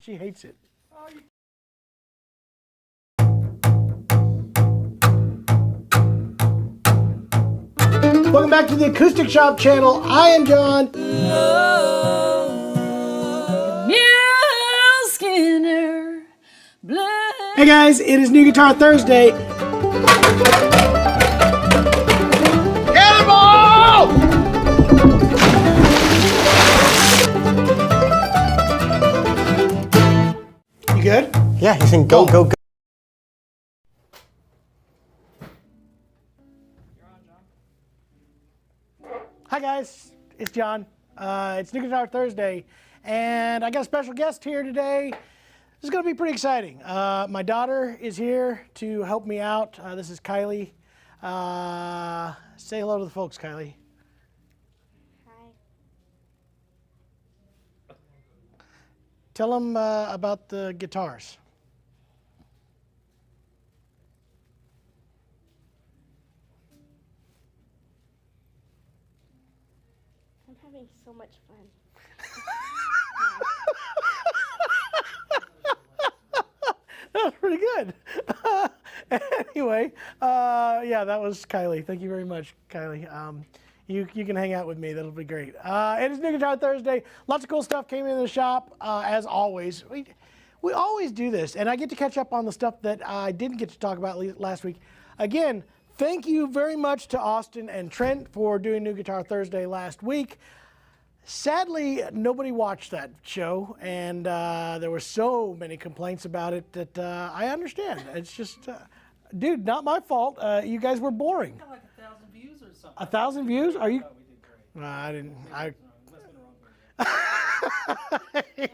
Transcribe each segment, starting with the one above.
She hates it. Welcome back to the Acoustic Shop channel. I am John. Hey guys, it is New Guitar Thursday. Cannonball! You good? Yeah, he's in go, go, go. Hi guys, it's John. It's New Guitar Thursday, and I got a special guest here today. This is going to be pretty exciting. My daughter is here to help me out. This is Kylie. Say hello to the folks, Kylie. Hi. Tell them about the guitars. I'm having so much fun. That was pretty good. Anyway, yeah, that was Kylie. Thank you very much, Kylie. You can hang out with me. That'll be great. It is New Guitar Thursday. Lots of cool stuff came in the shop, as always. We always do this, and I get to catch up on the stuff that I didn't get to talk about last week. Again, thank you very much to Austin and Trent for doing New Guitar Thursday last week. Sadly, nobody watched that show, and there were so many complaints about it that I understand. It's just, dude, not my fault. You guys were boring. Got like 1,000 views or something. 1,000 views? Are you? Oh, we did great. I didn't. I. Must have been the wrong person.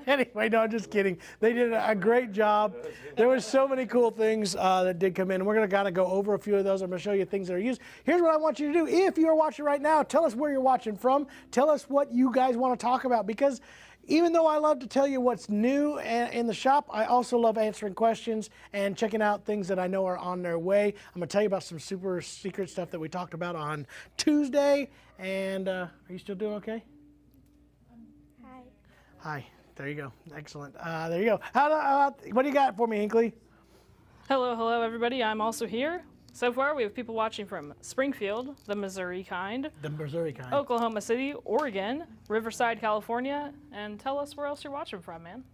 Anyway, no, I'm just kidding. They did a great job. There were so many cool things that did come in. We're going to kind of go over a few of those. I'm going to show you things that are used. Here's what I want you to do. If you are watching right now, tell us where you're watching from. Tell us what you guys want to talk about, because even though I love to tell you what's new in the shop, I also love answering questions and checking out things that I know are on their way. I'm going to tell you about some super secret stuff that we talked about on Tuesday. And are you still doing okay? Hi. Hi. There you go. Excellent. There you go. What do you got for me, Hinkley? Hello, hello, everybody. I'm also here. So far, we have people watching from Springfield, the Missouri kind, The Missouri kind. Oklahoma City, Oregon, Riverside, California, and tell us where else you're watching from, man.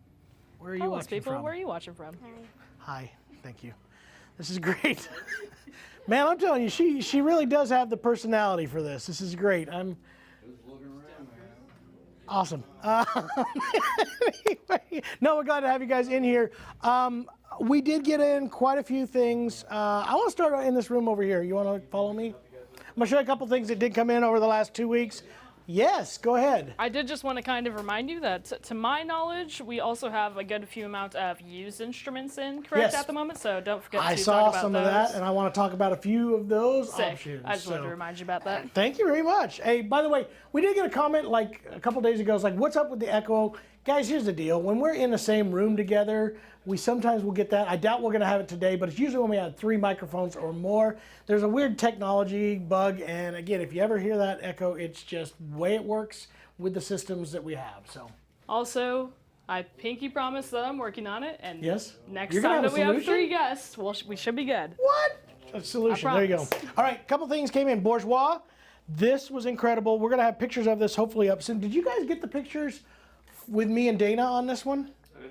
Where are you Tell us, watching people, from? where are you watching from? Hi. Hi. Thank you. This is great. Man, I'm telling you, she really does have the personality for this. This is great. I'm awesome. Anyway, no, we're glad to have you guys in here. We did get in quite a few things. I want to start in this room over here. You want to follow me? I'm going to show you a couple things that did come in over the last 2 weeks. Yes, go ahead. I did just want to kind of remind you that, to my knowledge, we also have a good few amount of used instruments in, correct, Yes. at the moment, so don't forget I to saw talk about some those. of that, and I want to talk about a few of those Sick. options. I just wanted to remind you about that. Thank you very much. Hey, by the way, we did get a comment like a couple days ago. It's like, what's up with the echo? Guys, here's the deal. When we're in the same room together, we sometimes will get that. I doubt we're going to have it today, but it's usually when we have 3 microphones or more. There's a weird technology bug, and again, if you ever hear that echo, it's just the way it works with the systems that we have. So, Also, I pinky promise that I'm working on it, and yes, next You're gonna time have that a we have solution? 3 guests, we should be good. What? A solution. There you go. promise. All right, couple things came in. Bourgeois. This was incredible. We're going to have pictures of this hopefully up soon. Did you guys get the pictures with me and Dana on this one?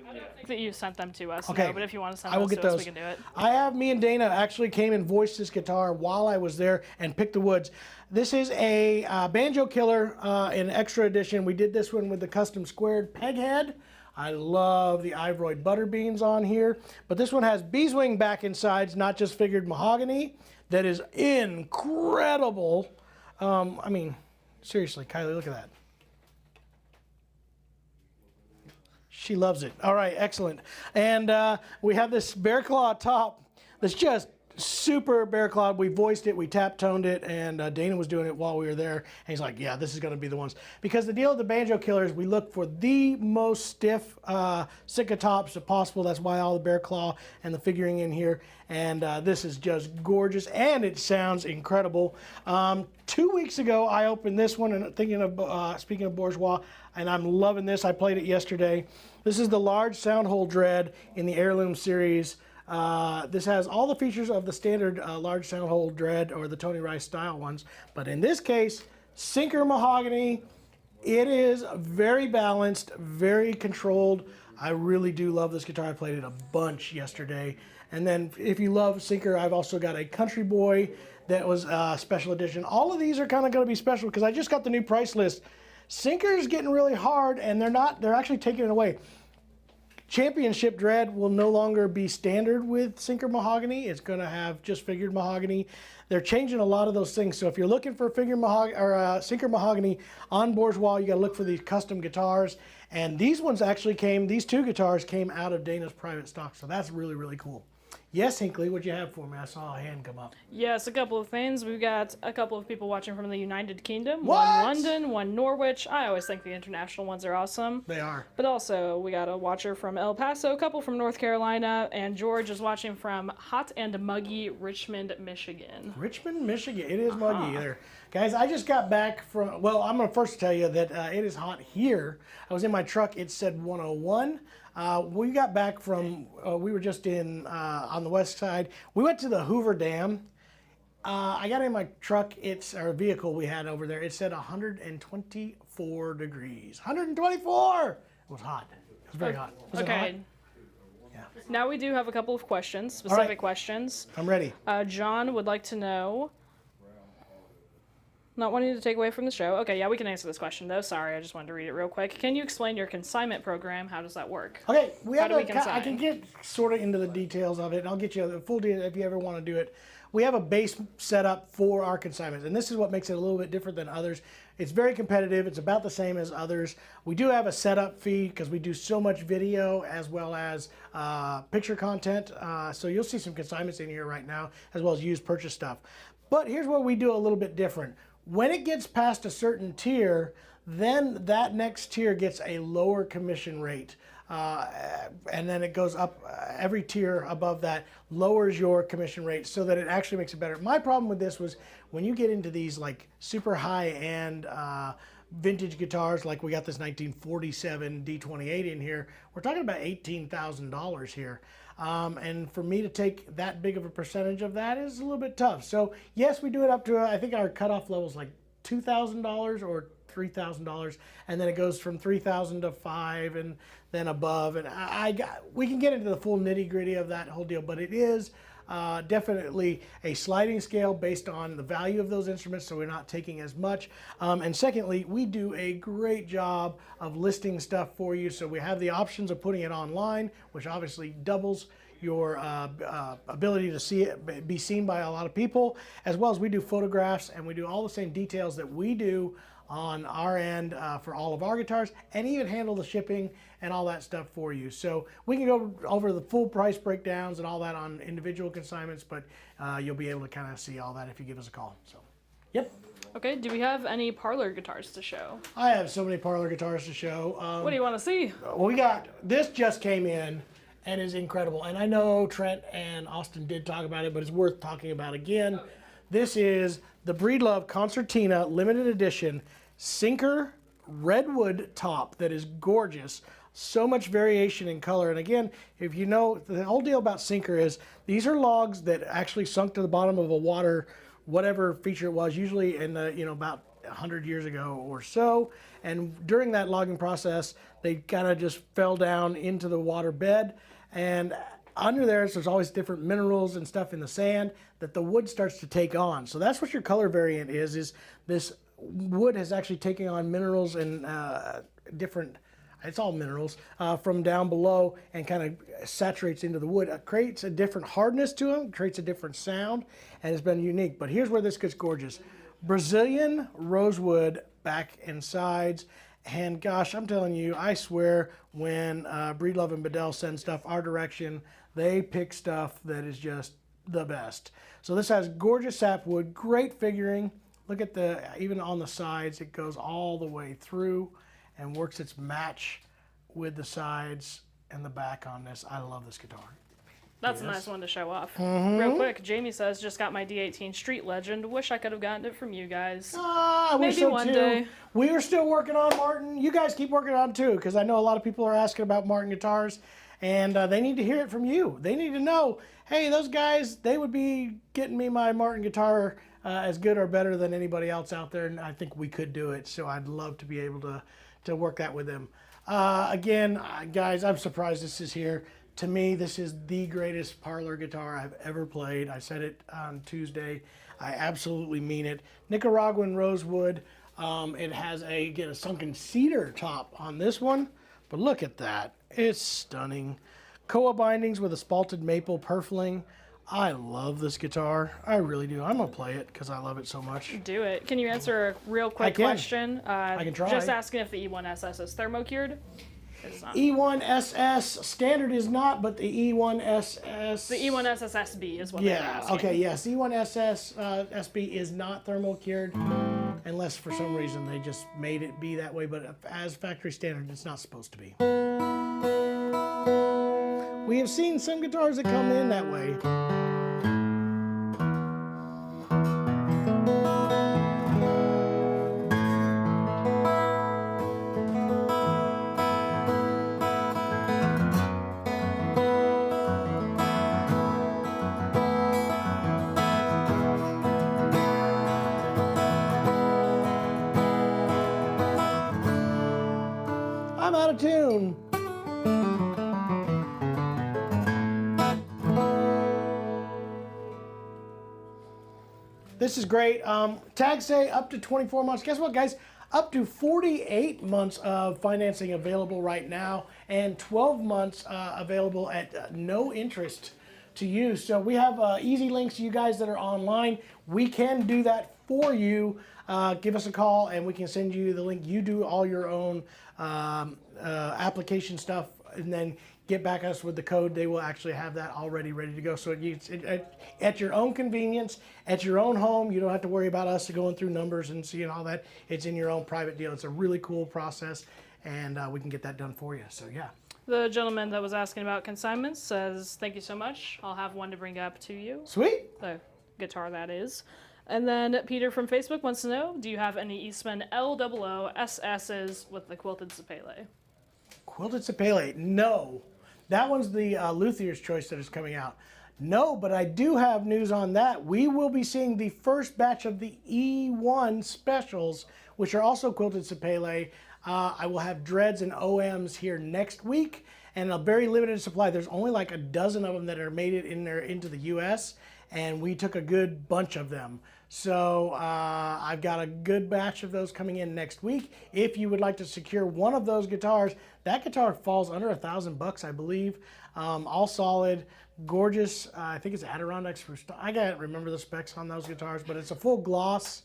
I don't think that you sent them to us, Okay. no, but if you want to send I will those get to us, those. we can do it. I have me and Dana actually came and voiced this guitar while I was there and picked the woods. This is a banjo killer in extra edition. We did this one with the custom squared peg head. I love the Ivoroid butterbeans on here, but this one has beeswing back and sides, not just figured mahogany. That is incredible. I mean, seriously, Kylie, look at that. She loves it. All right, excellent. And we have this bear claw top that's just super bear clawed. We voiced it, we tap toned it, and Dana was doing it while we were there. And he's like, yeah, this is going to be the ones. Because the deal with the banjo killers, we look for the most stiff Sitka tops if possible. That's why all the bear claw and the figuring in here. And this is just gorgeous, and it sounds incredible. 2 weeks ago, I opened this one, and thinking of, speaking of Bourgeois, and I'm loving this. I played it yesterday. This is the large sound hole dread in the Heirloom series. This has all the features of the standard large sound hole dread or the Tony Rice style ones, but in this case, sinker mahogany. It is very balanced, very controlled. I really do love this guitar. I played it a bunch yesterday. And then if you love sinker, I've also got a Country Boy that was special edition. All of these are kind of going to be special because I just got the new price list. Sinker's getting really hard, and they're actually taking it away. Championship dread will no longer be standard with sinker mahogany. It's going to have just figured mahogany. They're changing a lot of those things. So if you're looking for figure mahogany or sinker mahogany on Bourgeois, you got to look for these custom guitars. And these ones actually came. These two guitars came out of Dana's private stock. So that's really, really cool. Yes, Hinkley, what'd you have for me? I saw a hand come up. Yes, a couple of things. We've got a couple of people watching from the United Kingdom. What? One London, one Norwich. I always think the international ones are awesome. They are. But also, we got a watcher from El Paso, a couple from North Carolina, and George is watching from hot and muggy Richmond, Michigan. Richmond, Michigan. It is muggy there. Guys, I just got back from, well, I'm going to first tell you that it is hot here. I was in my truck. It said 101. We got back from, we were just in, on the west side. We went to the Hoover Dam. I got in my truck, it's our vehicle we had over there. It said 124 degrees. 124! It was hot. It was very hot. Was it hot? Okay. Yeah. Now we do have a couple of questions, specific right. questions. I'm ready. John would like to know, not wanting to take away from the show. Okay, yeah, we can answer this question though. Sorry, I just wanted to read it real quick. Can you explain your consignment program? How does that work? Okay, we have do we I consign? can get sort of into the details of it, and I'll get you the full deal if you ever want to do it. We have a base setup for our consignments, and this is what makes it a little bit different than others. It's very competitive. It's about the same as others. We do have a setup fee because we do so much video as well as picture content. So you'll see some consignments in here right now, as well as used purchase stuff. But here's what we do a little bit different. When it gets past a certain tier, then that next tier gets a lower commission rate. And then it goes up, every tier above that lowers your commission rate so that it actually makes it better. My problem with this was when you get into these like super high-end vintage guitars, like we got this 1947 D28 in here, we're talking about $18,000 here. And for me to take that big of a percentage of that is a little bit tough. So yes, we do it up to, I think our cutoff level is like $2,000 or $3,000, and then it goes from $3,000 to $5,000 and then above. And we can get into the full nitty gritty of that whole deal, but it is definitely a sliding scale based on the value of those instruments, so we're not taking as much. And secondly, we do a great job of listing stuff for you, so we have the options of putting it online, which obviously doubles your ability to see it, be seen by a lot of people, as well as we do photographs and we do all the same details that we do on our end for all of our guitars, and even handle the shipping and all that stuff for you. So we can go over the full price breakdowns and all that on individual consignments, but you'll be able to kind of see all that if you give us a call. So, yep. Okay, do we have any parlor guitars to show? I have so many parlor guitars to show. What do you want to see? We got, this just came in and is incredible. And I know Trent and Austin did talk about it, but it's worth talking about again. This is the Breedlove Concertina Limited Edition Sinker Redwood top that is gorgeous. So much variation in color. And again, if you know, the whole deal about Sinker is these are logs that actually sunk to the bottom of a water, whatever feature it was, usually in the, about 100 years ago or so. And during that logging process, they kind of just fell down into the water bed. And under there's always different minerals and stuff in the sand that the wood starts to take on. So that's what your color variant is this wood has actually taken on minerals and different, it's all minerals, from down below and kind of saturates into the wood. It creates a different hardness to them, creates a different sound, and it's been unique. But here's where this gets gorgeous. Brazilian rosewood back and sides. And gosh, I'm telling you, I swear when Breedlove and Bedell send stuff our direction, they pick stuff that is just the best. So this has gorgeous sapwood, great figuring. Look at even on the sides, it goes all the way through and works its match with the sides and the back on this. I love this guitar. That's a nice one to show off. Real quick, Jamie says, just got my D18 Street Legend. Wish I could have gotten it from you guys. I wish Maybe so one too. day. We are still working on Martin. You guys keep working on it too, because I know a lot of people are asking about Martin guitars, and they need to hear it from you. They need to know, hey, those guys, they would be getting me my Martin guitar as good or better than anybody else out there, and I think we could do it. So I'd love to be able to work that with them. Again, guys, I'm surprised this is here. To me, this is the greatest parlor guitar I've ever played. I said it on Tuesday. I absolutely mean it. Nicaraguan rosewood. It has again, a sunken cedar top on this one, but look at that. It's stunning. Koa bindings with a spalted maple purfling. I love this guitar. I really do. I'm going to play it because I love it so much. Do it. Can you answer a real quick question? I can try. Just asking if the E1SS is thermo-cured. It's not. E1SS standard is not, but the E1SS... The E1SS SB is what they're asking. Okay, yes. E1SS SB is not thermal cured unless for some reason they just made it be that way, but as factory standard, it's not supposed to be. We have seen some guitars that come in that way. I'm out of tune. This is great. Tags say up to 24 months. Guess what, guys? Up to 48 months of financing available right now, and 12 months available at no interest to you. So we have easy links to you guys that are online. We can do that for you. Give us a call and we can send you the link. You do all your own application stuff and then get back us with the code. They will actually have that already ready to go. So at your own convenience, at your own home, you don't have to worry about us going through numbers and seeing all that. It's in your own private deal. It's a really cool process, and we can get that done for you. So yeah. The gentleman that was asking about consignments says, thank you so much. I'll have one to bring up to you. Sweet. The guitar, that is. And then Peter from Facebook wants to know, do you have any Eastman LOO SS's with the quilted sapele? Quilted sapele? No. That one's the Luthier's Choice that is coming out. No, but I do have news on that. We will be seeing the first batch of the E1 specials, which are also quilted sapele. I will have dreads and OMs here next week, and a very limited supply. There's only like a dozen of them that are made it in there into the U.S., and we took a good bunch of them. So I've got a good batch of those coming in next week. If you would like to secure one of those guitars, that guitar falls under $1,000, I believe. All solid, gorgeous. I think it's Adirondacks. I can't remember the specs on those guitars, but it's a full gloss.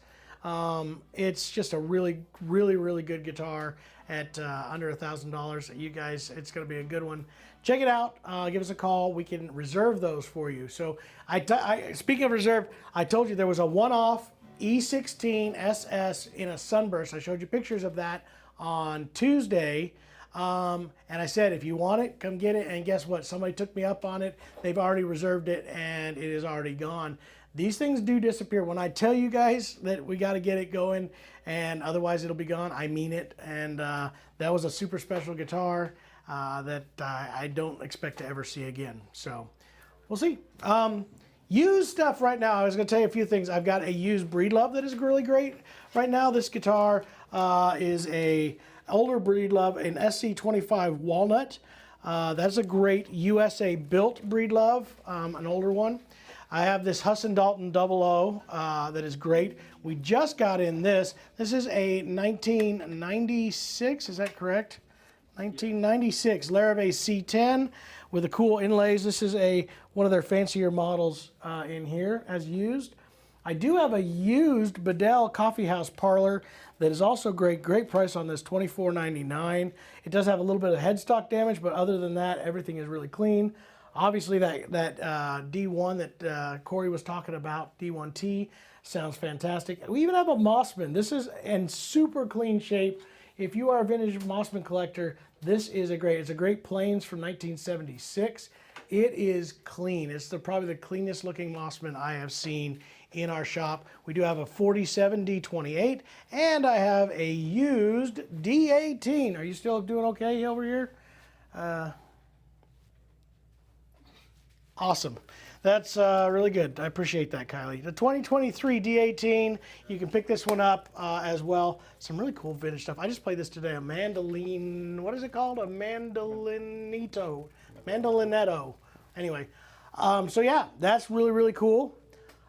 It's just a really, really, really good guitar at under $1,000. You guys, it's going to be a good one. Check it out. Give us a call. We can reserve those for you. So, speaking of reserve, I told you there was a one-off E16 SS in a sunburst. I showed you pictures of that on Tuesday. And I said, if you want it, come get it. And guess what? Somebody took me up on it. They've already reserved it, and it is already gone. These things do disappear. When I tell you guys that we got to get it going, and otherwise it'll be gone, I mean it. And that was a super special guitar that I don't expect to ever see again. So we'll see. Used stuff right now. I was going to tell you a few things. I've got a used Breedlove that is really great right now. This guitar is a older Breedlove, an SC25 Walnut. That's a great USA built Breedlove, an older one. I have this Husson Dalton 00 that is great. We just got in this. This is a 1996, is that correct? 1996 Larrivee C10 with the cool inlays. This is one of their fancier models in here as used. I do have a used Bedell Coffee House Parlor that is also great. Great price on this, $24.99. It does have a little bit of headstock damage, but other than that, everything is really clean. Obviously, that D1 that Corey was talking about, D1T, sounds fantastic. We even have a Mossman. This is in super clean shape. If you are a vintage Mossman collector, this is it's a great Plains from 1976. It is clean. It's probably the cleanest looking Mossman I have seen in our shop. We do have a 47 D28, and I have a used D18. Are you still doing okay over here? Awesome. That's really good. I appreciate that, Kylie. The 2023 D18, you can pick this one up as well. Some really cool vintage stuff. I just played this today, a mandolin, what is it called? A mandolinetto. Anyway, so yeah, that's really, really cool.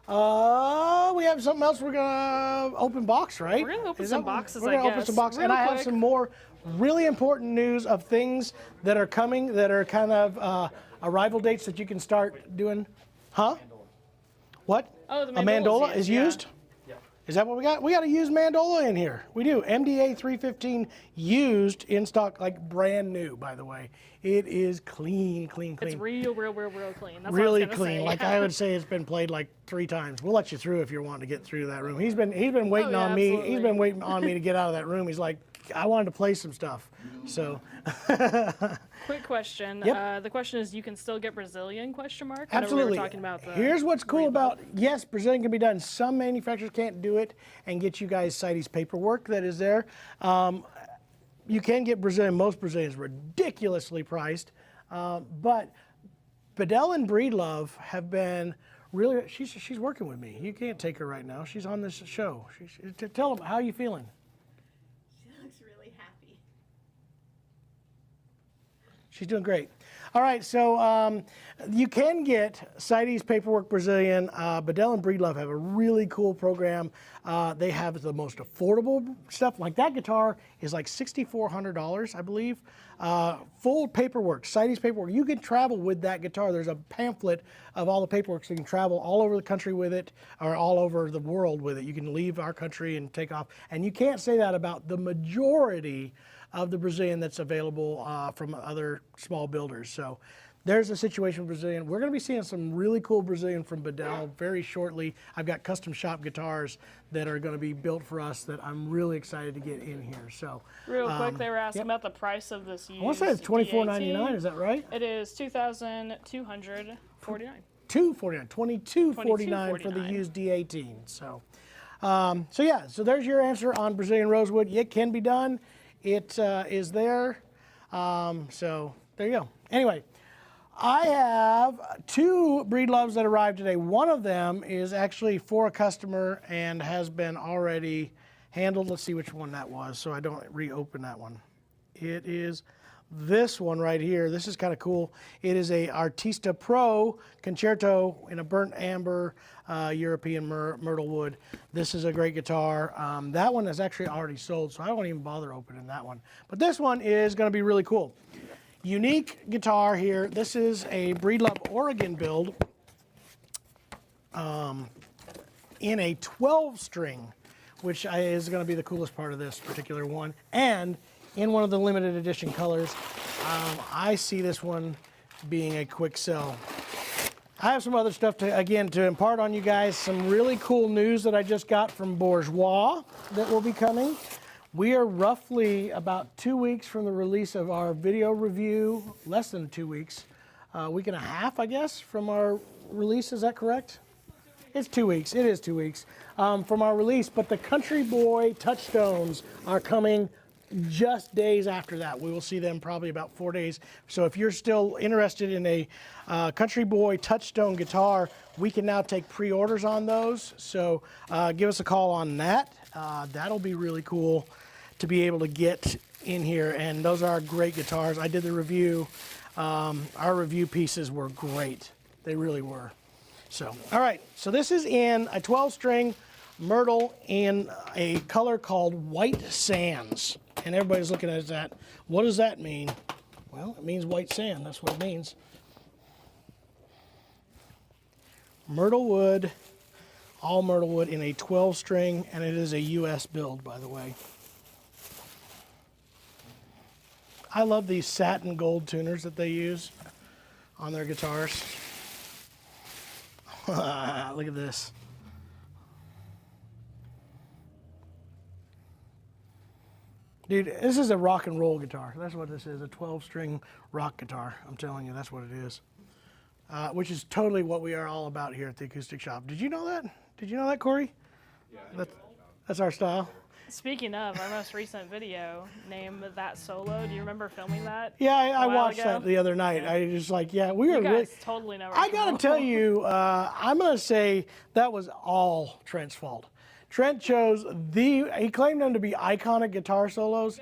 We have something else we're going to open box, right? We're going to open some boxes, We're going to open some boxes. And I have some more really important news of things that are coming that are kind of arrival dates that you can start doing. Huh? What? Oh, the a mandola is yeah. used? Yeah. Is that what we got? We got a used mandola in here. We do. MDA 315 used in stock, like brand new, by the way. It is clean. It's real clean. That's really what I was clean. say. Like I would say, it's been played like 3 times. We'll let you through if you're wanting to get through that room. He's been waiting on me. Absolutely. He's been waiting on me to get out of that room. He's like, I wanted to play some stuff. So. Quick question. Yep. The question is, you can still get Brazilian ? Absolutely. We were talking about Here's what's cool about, yes, Brazilian can be done. Some manufacturers can't do it and get you guys CITES paperwork that is there. You can get Brazilian. Most Brazilians ridiculously priced. But Bedell and Breedlove have been really, she's working with me. You can't take her right now. She's on this show. Tell them, how are you feeling? She looks really happy. She's doing great. All right, so you can get CITES paperwork Brazilian. Bedell and Breedlove have a really cool program. They have the most affordable stuff. Like that guitar is like $6,400, I believe. Full paperwork, CITES paperwork. You can travel with that guitar. There's a pamphlet of all the paperwork, so you can travel all over the country with it, or all over the world with it. You can leave our country and take off. And you can't say that about the majority of the Brazilian that's available from other small builders. So there's a situation with Brazilian. We're going to be seeing some really cool Brazilian from Bedell very shortly. I've got custom shop guitars that are going to be built for us that I'm really excited to get in here. So real quick, they were asking about the price of this used. I want to say it's $24.99. Is that right? It is $2,249. $22.49 for the used D18. So, so yeah. So there's your answer on Brazilian rosewood. It can be done. It is there. So there you go. Anyway, I have 2 Breedloves that arrived today. One of them is actually for a customer and has been already handled. Let's see which one that was so I don't reopen that one. It is this one right here. This is kind of cool. It is a Artista Pro Concerto in a burnt amber European myrtle wood. This is a great guitar. That one is actually already sold, so I won't even bother opening that one. But this one is going to be really cool. Unique guitar here. This is a Breedlove Oregon build in a 12-string, which is going to be the coolest part of this particular one. And in one of the limited edition colors. I see this one being a quick sell. I have some other stuff to impart on you guys. Some really cool news that I just got from Bourgeois that will be coming. We are roughly about 2 weeks from the release of our video review, less than 2 weeks, a week and a half, I guess, from our release. Is that correct? It's 2 weeks. It is 2 weeks from our release. But the Country Boy Touchstones are coming just days after that. We will see them probably about 4 days. So if you're still interested in a Country Boy Touchstone guitar, we can now take pre-orders on those. So give us a call on that. That'll be really cool to be able to get in here. And those are great guitars. I did the review. Our review pieces were great. They really were. So, all right. So this is in a 12-string myrtle in a color called White Sands. And everybody's looking at that. What does that mean? Well, it means white sand. That's what it means. Myrtle wood, all myrtle wood in a 12-string, and it is a U.S. build, by the way. I love these satin gold tuners that they use on their guitars. Look at this. Dude, this is a rock and roll guitar. That's what this is, a 12-string rock guitar. I'm telling you, that's what it is. Which is totally what we are all about here at the Acoustic Shop. Did you know that? Did you know that, Corey? Yeah. That's our style. Speaking of, our most recent video, Name That Solo. Do you remember filming that? Yeah, I while watched ago? that the other night. I just like, yeah, we You were guys really. totally know. I gotta tell you, I'm gonna say that was all Trent's fault. Trent chose he claimed them to be iconic guitar solos.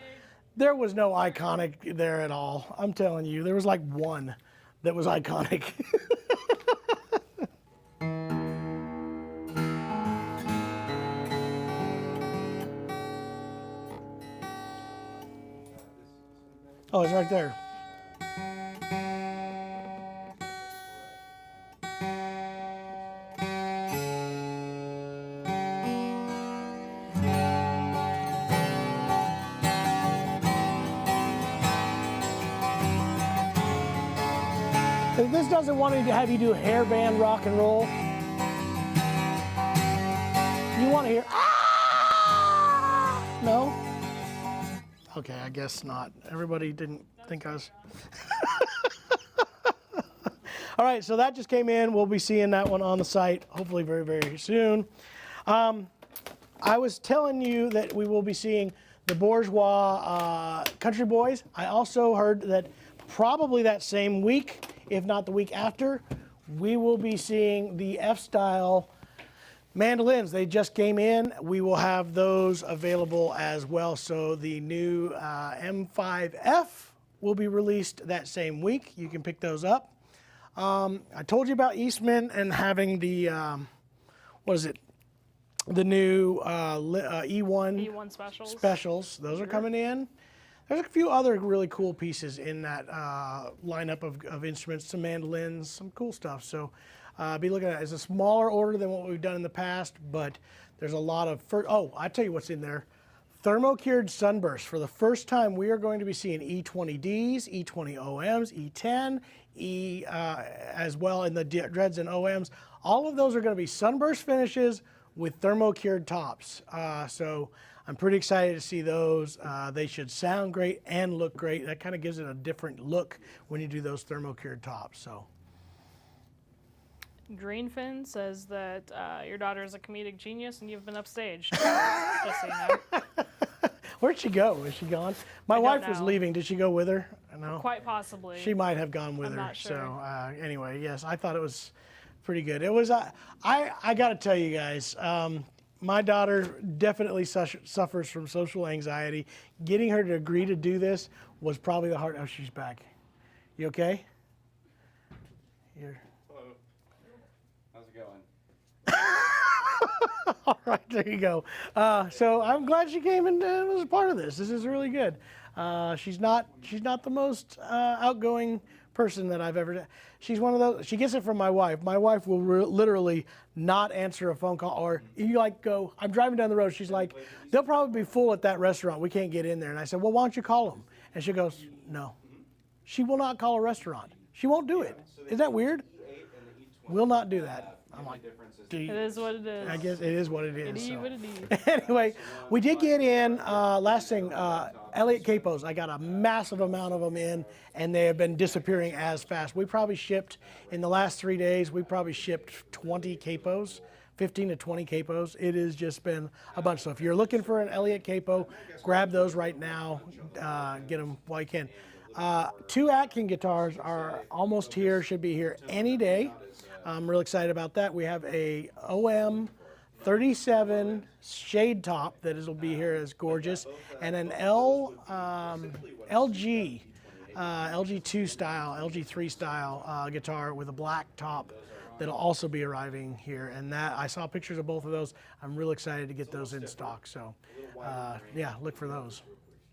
There was no iconic there at all. I'm telling you, there was like one that was iconic. Oh, it's right there. If this doesn't want to have you do hairband rock and roll, you want to hear, ah! No? Okay, I guess not. Everybody didn't think I was. All right, so that just came in. We'll be seeing that one on the site, hopefully very, very soon. I was telling you that we will be seeing the Bourgeois Country Boys. I also heard that probably that same week, if not the week after, we will be seeing the F-style mandolins. They just came in. We will have those available as well. So the new M5F will be released that same week. You can pick those up. I told you about Eastman and having the, what is it? The new E1 specials. Those are coming in. There's a few other really cool pieces in that lineup of instruments, some mandolins, some cool stuff. So be looking at it. It's a smaller order than what we've done in the past, but there's a lot of, oh, I tell you what's in there. Thermo-cured sunbursts. For the first time, we are going to be seeing E20Ds, E20OMs, E10, as well in the dreads and OMs. All of those are going to be sunburst finishes with thermo-cured tops. So I'm pretty excited to see those. They should sound great and look great. That kind of gives it a different look when you do those thermo-cured tops. So. Greenfin says that your daughter is a comedic genius and you've been upstaged. Just so you know. Where'd she go? Is she gone? My wife was leaving. Did she go with her? No. Quite possibly. She might have gone with I'm her. not sure. So anyway, yes, I thought it was pretty good. It was. I got to tell you guys, my daughter definitely suffers from social anxiety. Getting her to agree to do this was probably the hard. Oh, she's back. You okay? You're. How's it going? All right, there you go. So I'm glad she came and was a part of this. This is really good. She's not the most outgoing person that I've ever. She's one of those. She gets it from my wife. My wife will literally not answer a phone call, or you like go. I'm driving down the road. She's like, they'll probably be full at that restaurant. We can't get in there. And I said, well, why don't you call them? And she goes, no. She will not call a restaurant. She won't do it. Is that weird? Will not do that. I'm like, it is what it is. I guess it is what it is. It is what it is. Anyway, we did get in, last thing, Elliott Capos. I got a massive amount of them in, and they have been disappearing as fast. We probably shipped, in the last 3 days, we probably shipped 20 capos, 15 to 20 capos. It has just been a bunch. So if you're looking for an Elliott Capo, grab those right now. Get them while you can. 2 Atkin guitars are almost here, should be here any day. I'm real excited about that. We have a OM 37 shade top that will be here as gorgeous, and an LG 2 style, LG 3 style guitar with a black top that'll also be arriving here. And that I saw pictures of both of those. I'm real excited to get those in stock. So yeah, look for those.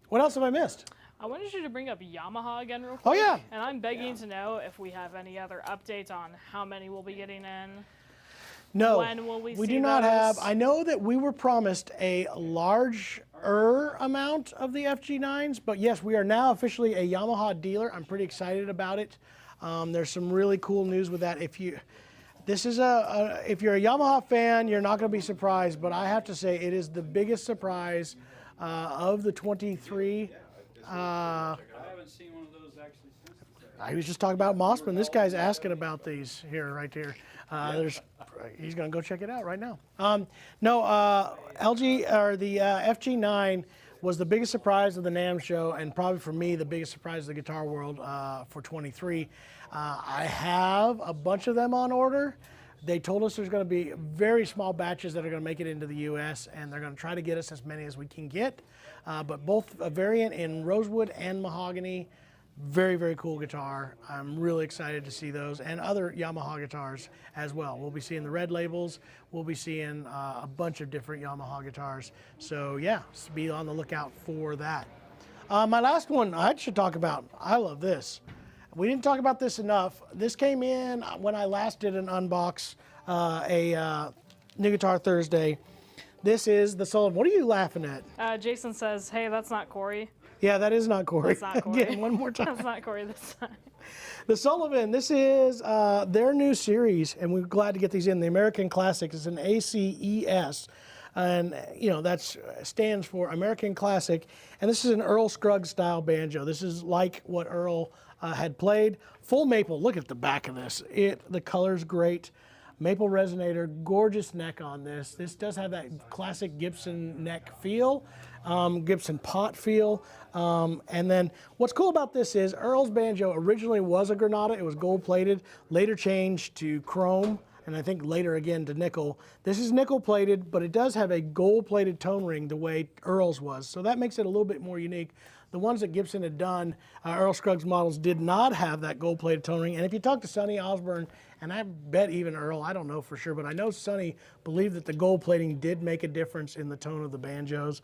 What else have I missed? I wanted you to bring up Yamaha again real quick. Oh, yeah. And I'm begging to know if we have any other updates on how many we'll be getting in. No, When will we see do not those? have. I know that we were promised a larger amount of the FG9s, but yes, we are now officially a Yamaha dealer. I'm pretty excited about it. There's some really cool news with that. If you're a Yamaha fan, you're not going to be surprised, but I have to say it is the biggest surprise of the 23. I haven't seen one of those actually since. I was just talking about Mossman. This guy's asking about these here, right here. He's going to go check it out right now. LG or the FG9 was the biggest surprise of the NAMM show, and probably for me the biggest surprise of the guitar world for 23. I have a bunch of them on order. They told us there's going to be very small batches that are going to make it into the U.S., and they're going to try to get us as many as we can get. But both a variant in rosewood and mahogany. Very, very cool guitar. I'm really excited to see those and other Yamaha guitars as well. We'll be seeing the red labels. We'll be seeing a bunch of different Yamaha guitars. So yeah, be on the lookout for that. My last one I should talk about. I love this. We didn't talk about this enough. This came in when I last did an unbox, New Guitar Thursday. This is the Sullivan. What are you laughing at? Jason says, hey, that's not Corey. Yeah, that is not Corey. That's not Corey. Again, one more time. That's not Corey this time. The Sullivan, this is their new series, and we're glad to get these in. The American Classic is an ACES, and that stands for American Classic. And this is an Earl Scruggs style banjo. This is like what Earl had played. Full maple. Look at the back of this. The color's great. Maple resonator, gorgeous neck on this. This does have that classic Gibson neck feel, Gibson pot feel. And then what's cool about this is Earl's banjo originally was a Granada. It was gold plated, later changed to chrome, and I think later again to nickel. This is nickel plated, but it does have a gold plated tone ring the way Earl's was. So that makes it a little bit more unique. The ones that Gibson had done, Earl Scruggs models, did not have that gold plated tone ring. And if you talk to Sonny Osborne, and I bet even Earl, I don't know for sure, but I know Sonny believed that the gold plating did make a difference in the tone of the banjos.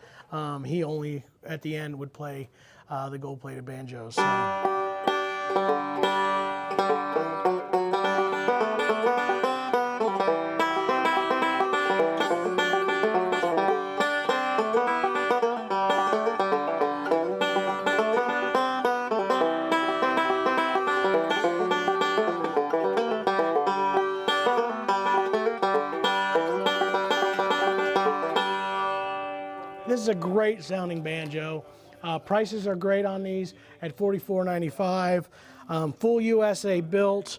He only, at the end, would play the gold plated banjos. So. This is a great sounding banjo. Prices are great on these at $44.95. Full USA built.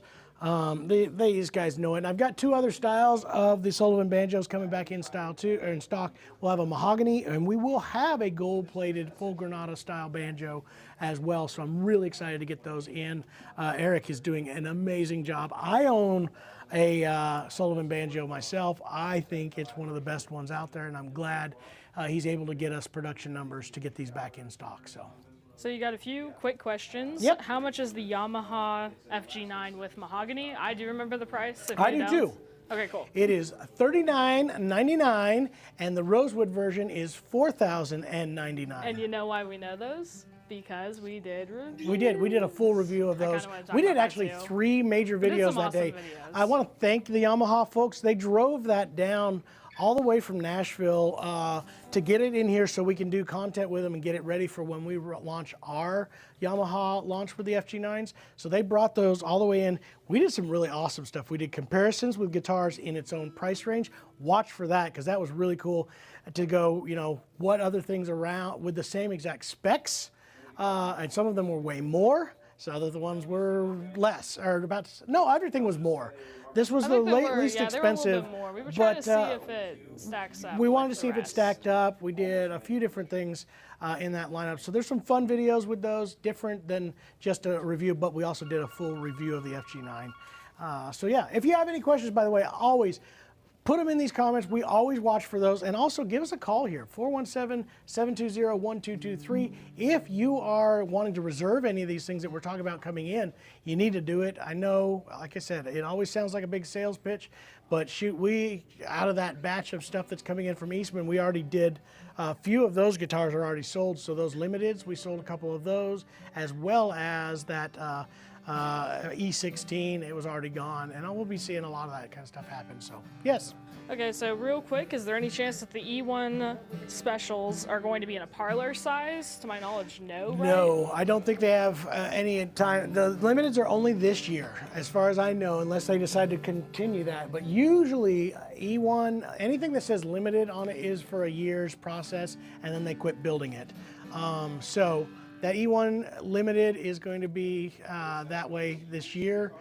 These guys know it. And I've got two other styles of the Sullivan banjos coming back in style too, or in stock. We'll have a mahogany, and we will have a gold-plated full Granada style banjo as well. So I'm really excited to get those in. Eric is doing an amazing job. I own a Sullivan banjo myself. I think it's one of the best ones out there, and I'm glad he's able to get us production numbers to get these back in stock. So you got a few quick questions. Yep. How much is the Yamaha FG9 with mahogany? I do remember the price. I do too. Okay, cool. It is $39.99, and the rosewood version is $4,099. And you know why we know those? Because we did review. We did a full review of those. We did actually 3 major videos that day. I want to thank the Yamaha folks. They drove that down all the way from Nashville to get it in here so we can do content with them and get it ready for when we launch our Yamaha launch for the FG9s. So they brought those all the way in. We did some really awesome stuff. We did comparisons with guitars in its own price range. Watch for that, because that was really cool to go, what other things around with the same exact specs. And some of them were way more. So other ones were less, or everything was more. This was the least expensive. They were a little bit more. We were trying to see if it stacks up. We wanted to see if it stacked up. We did a few different things in that lineup. So there's some fun videos with those, different than just a review, but we also did a full review of the FG9. So yeah, if you have any questions, by the way, always put them in these comments. We always watch for those. And also give us a call here, 417-720-1223. If you are wanting to reserve any of these things that we're talking about coming in, you need to do it. I know, like I said, it always sounds like a big sales pitch, but shoot, out of that batch of stuff that's coming in from Eastman, we already did a few of those guitars are already sold. So those limiteds, we sold a couple of those, as well as that E16, it was already gone, and we'll be seeing a lot of that kind of stuff happen. So yes. Okay, so real quick, is there any chance that the E1 specials are going to be in a parlor size? To my knowledge, no, right? No, I don't think they have any time. The limiteds are only this year, as far as I know, unless they decide to continue that. But usually E1, anything that says limited on it is for a year's process, and then they quit building it. So that E1 limited is going to be that way this year.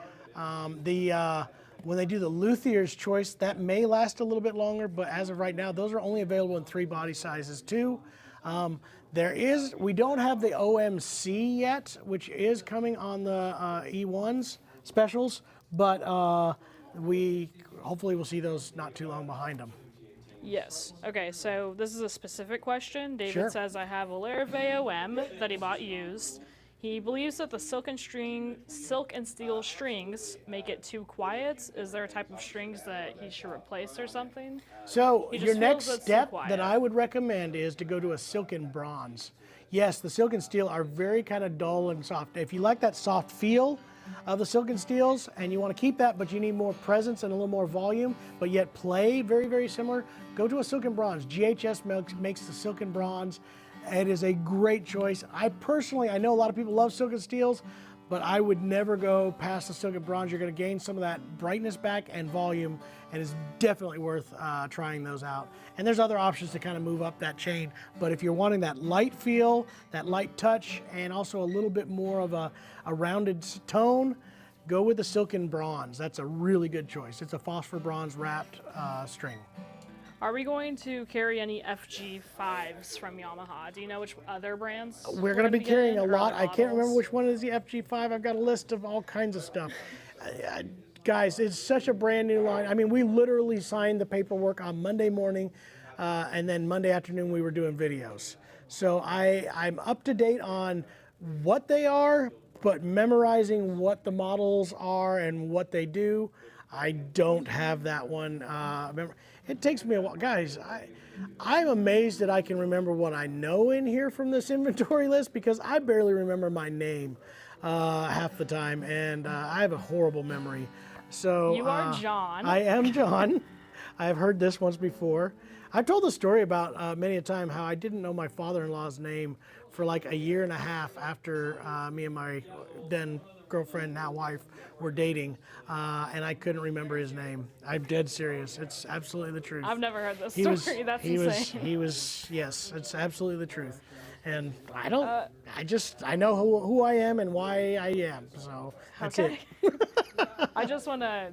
When they do the Luthier's Choice, that may last a little bit longer, but as of right now, those are only available in 3 body sizes too. We don't have the OMC yet, which is coming on the E1s specials, but hopefully we'll see those not too long behind them. Yes. Okay, so this is a specific question. David Sure. says, I have a Larrivee OM that he bought used. He believes that the silk and steel strings make it too quiet. Is there a type of strings that he should replace or something? So He just your feels next it's too step quiet. that I would recommend is to go to a silk and bronze. Yes, the silk and steel are very kind of dull and soft. If you like that soft feel of the silk and steels and you want to keep that, but you need more presence and a little more volume, but yet play very, very similar, go to a silk and bronze. GHS makes the silk and bronze. It is a great choice. I know a lot of people love silk and steels, but I would never go past the silk and bronze. You're going to gain some of that brightness back and volume, and it's definitely worth trying those out. And there's other options to kind of move up that chain, but if you're wanting that light feel, that light touch, and also a little bit more of a rounded tone, go with the silk and bronze. That's a really good choice. It's a phosphor bronze wrapped string. Are we going to carry any FG5s from Yamaha? Do you know which other brands? We're going to be carrying a or lot. other I can't remember models? which one is the FG5. I've got a list of all kinds of stuff. Guys, it's such a brand new line. I mean, we literally signed the paperwork on Monday morning, and then Monday afternoon we were doing videos. So I'm up to date on what they are, but memorizing what the models are and what they do, I don't have that one. It takes me a while. Guys, I'm amazed that I can remember what I know in here from this inventory list, because I barely remember my name half the time, and I have a horrible memory. So You are John. I am John. I've heard this once before. I've told the story about many a time how I didn't know my father-in-law's name for like a year and a half after me and my then girlfriend, now wife, were dating, and I couldn't remember his name. I'm dead serious. It's absolutely the truth. I've never heard this He story. was, That's he insane. was, yes, it's absolutely the truth. And I don't, I know who I am and why I am. So that's Okay. it. I just want to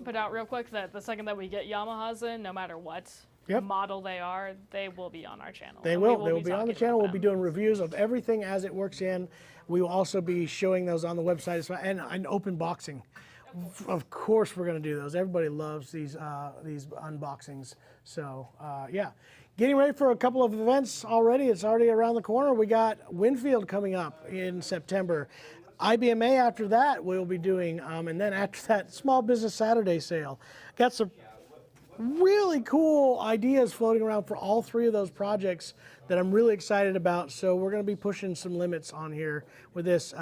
put out real quick that the second that we get Yamahas in, no matter what Yep. model they are, they will be on our channel. They and will. we They will be on the talking channel. about We'll be them. doing reviews of everything as it works in. We will also be showing those on the website as well, and open boxing. Of course, we're going to do those. Everybody loves these unboxings. So yeah, getting ready for a couple of events already. It's already around the corner. We got Winfield coming up in September. IBMA after that we'll be doing, and then after that, Small Business Saturday sale. Got some really cool ideas floating around for all 3 of those projects that I'm really excited about. So we're going to be pushing some limits on here with this.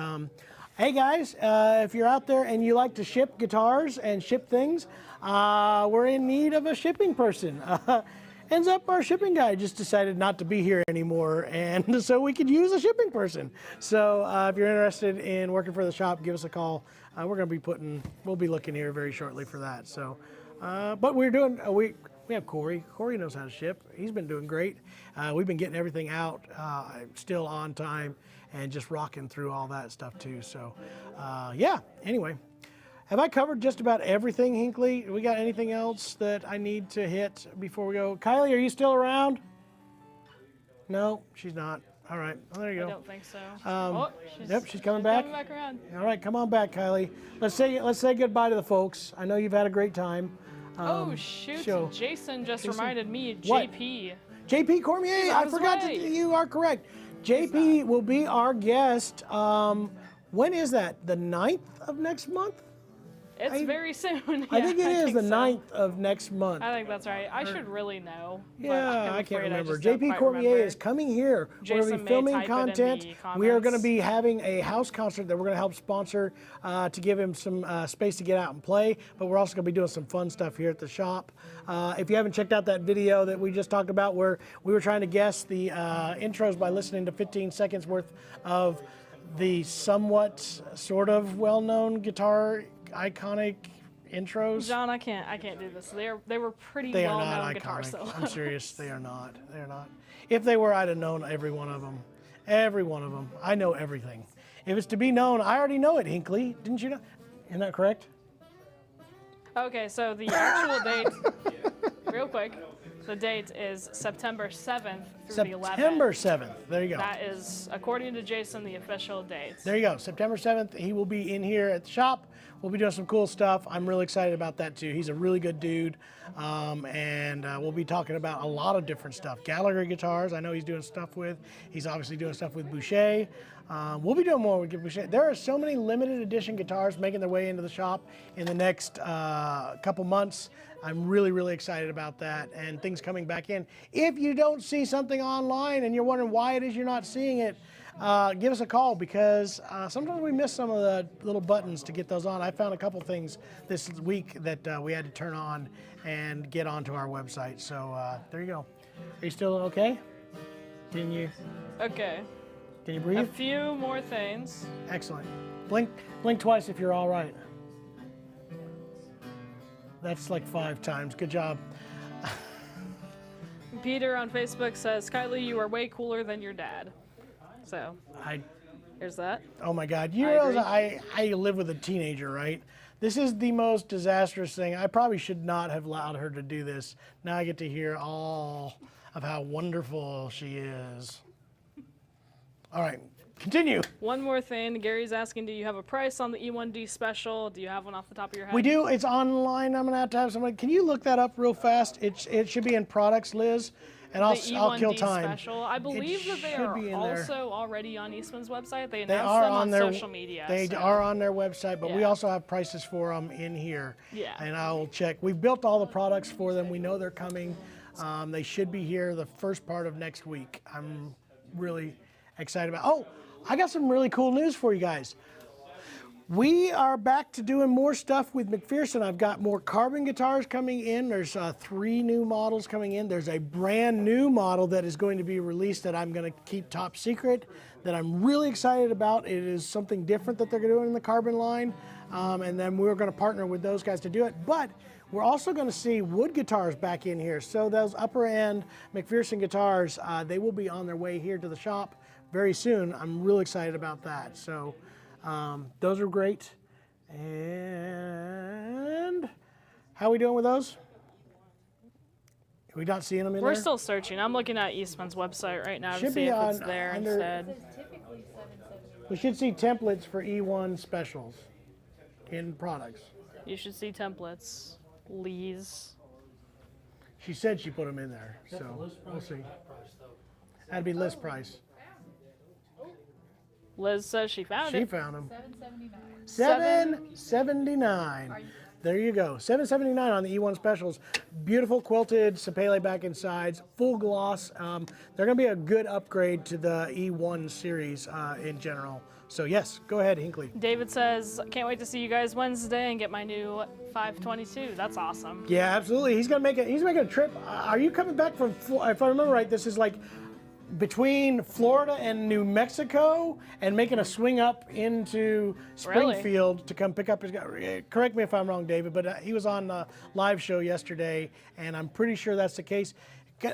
Hey guys, if you're out there and you like to ship guitars and ship things, we're in need of a shipping person. Ends up our shipping guy just decided not to be here anymore, and so we could use a shipping person. So if you're interested in working for the shop, give us a call. We're going to be we'll be looking here very shortly for that. So. But we're doing, we have Corey. Corey knows how to ship. He's been doing great. We've been getting everything out still on time and just rocking through all that stuff too. So, yeah, anyway. Have I covered just about everything, Hinckley? We got anything else that I need to hit before we go? Kylie, are you still around? No, she's not. All right. Well, there you go. I don't think so. Yep, she's coming back. Coming back around. All right, come on back, Kylie. Let's say goodbye to the folks. I know you've had a great time. Oh shoot! so- Jason just Jason? reminded me. What? JP. JP Cormier, He's on I his forgot to, way. you are correct. JP will be our guest. When is that? The 9th of next month? It's very soon. I think it is the so. 9th of next month. I think that's right. I should really know. but Yeah, I'm I can't afraid remember. just don't JP quite Cormier remember. is coming here. We're Jason going to be may filming type it in content. the We are going to comments. be having a house concert that we're going to help sponsor to give him some space to get out and play. But we're also going to be doing some fun stuff here at the shop. If you haven't checked out that video that we just talked about where we were trying to guess the intros by listening to 15 seconds worth of the somewhat sort of well-known guitar iconic intros. John, I can't do this. They were pretty They are well-known not guitar iconic. solos. I'm serious. They are not. They're not. If they were, I'd have known every one of them. Every one of them. I know everything. If it's to be known, I already know it, Hinkley. Didn't you know? Isn't that correct? Okay, so the actual date, real quick, the date is September 7th through the 11th. September 7th. There you go. That is, according to Jason, the official date. There you go. September 7th. He will be in here at the shop. We'll be doing some cool stuff. I'm really excited about that too. He's a really good dude. And we'll be talking about a lot of different stuff. Gallagher guitars, I know he's doing stuff with. He's obviously doing stuff with Boucher. We'll be doing more with Boucher. There are so many limited edition guitars making their way into the shop in the next couple months. I'm really, really excited about that and things coming back in. If you don't see something online and you're wondering why it is you're not seeing it, give us a call because sometimes we miss some of the little buttons to get those on. I found a couple things this week that we had to turn on and get onto our website. So there you go. Are you still okay? Can you Okay, a breathe? few more things. Excellent. Blink twice if you're all right. That's like 5 times. Good job. Peter on Facebook says, Kylie, you are way cooler than your dad. So, here's that. Oh my God. You I realize I live with a teenager, right? This is the most disastrous thing. I probably should not have allowed her to do this. Now I get to hear all of how wonderful she is. All right, continue. One more thing. Gary's asking, do you have a price on the E1D special? Do you have one off the top of your head? We do. It's online. I'm going to have somebody. Can you look that up real fast? It should be in products, Liz, and I'll kill E1D time. special. I believe that they should are be in there. also already on Eastman's website. They They announced are them on their social media. They so. are on their website, but we Yeah. also have prices for them in here. Yeah. And I will check. We've built all the products for them. We know they're coming. They should be here the first part of next week. I'm really excited about. Oh, I got some really cool news for you guys. We are back to doing more stuff with McPherson. I've got more carbon guitars coming in. There's 3 new models coming in. There's a brand new model that is going to be released that I'm going to keep top secret that I'm really excited about. It is something different that they're doing in the carbon line. And then we're going to partner with those guys to do it. But we're also going to see wood guitars back in here. So those upper end McPherson guitars, they will be on their way here to the shop very soon. I'm really excited about that. So those are great. And how are we doing with those? Are we not seeing them in We're there? still searching. I'm looking at Eastman's website right now to Should see be if it's on- there under- instead. Typically 770. We should see templates for E1 specials in products. You should see templates. Lee's. She said she put them in there, so we'll see. That'd be list price. Liz says she found She it. found them. 779. $7.79. There you go. $7.79 on the E1 specials. Beautiful quilted sapele back and sides, full gloss. They're going to be a good upgrade to the E1 series in general. So yes, go ahead, Hinkley. David says, can't wait to see you guys Wednesday and get my new 522. That's awesome. Yeah, absolutely. He's making a trip. Are you coming back from? If I remember right, this is like between Florida and New Mexico, and making a swing up into Springfield to come pick up his guy. Correct me if I'm wrong, David, but he was on the live show yesterday, and I'm pretty sure that's the case.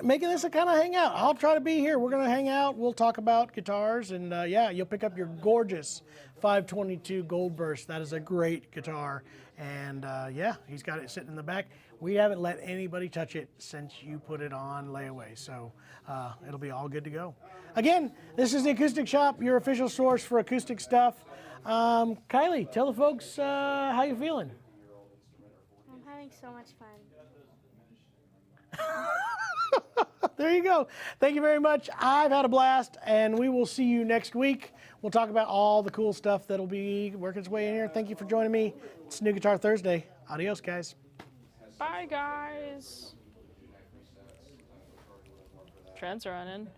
Making this a kind of hangout. I'll try to be here. We're going to hang out. We'll talk about guitars, and yeah, you'll pick up your gorgeous 522 Gold Burst. That is a great guitar, and yeah, he's got it sitting in the back. We haven't let anybody touch it since you put it on layaway, so it'll be all good to go. Again, this is the Acoustic Shop, your official source for acoustic stuff. Kylie, tell the folks how you feeling. I'm having so much fun. There you go. Thank you very much. I've had a blast, and we will see you next week. We'll talk about all the cool stuff that'll be working its way in here. Thank you for joining me. It's New Guitar Thursday. Adios, guys. Bye, guys. Trent's running.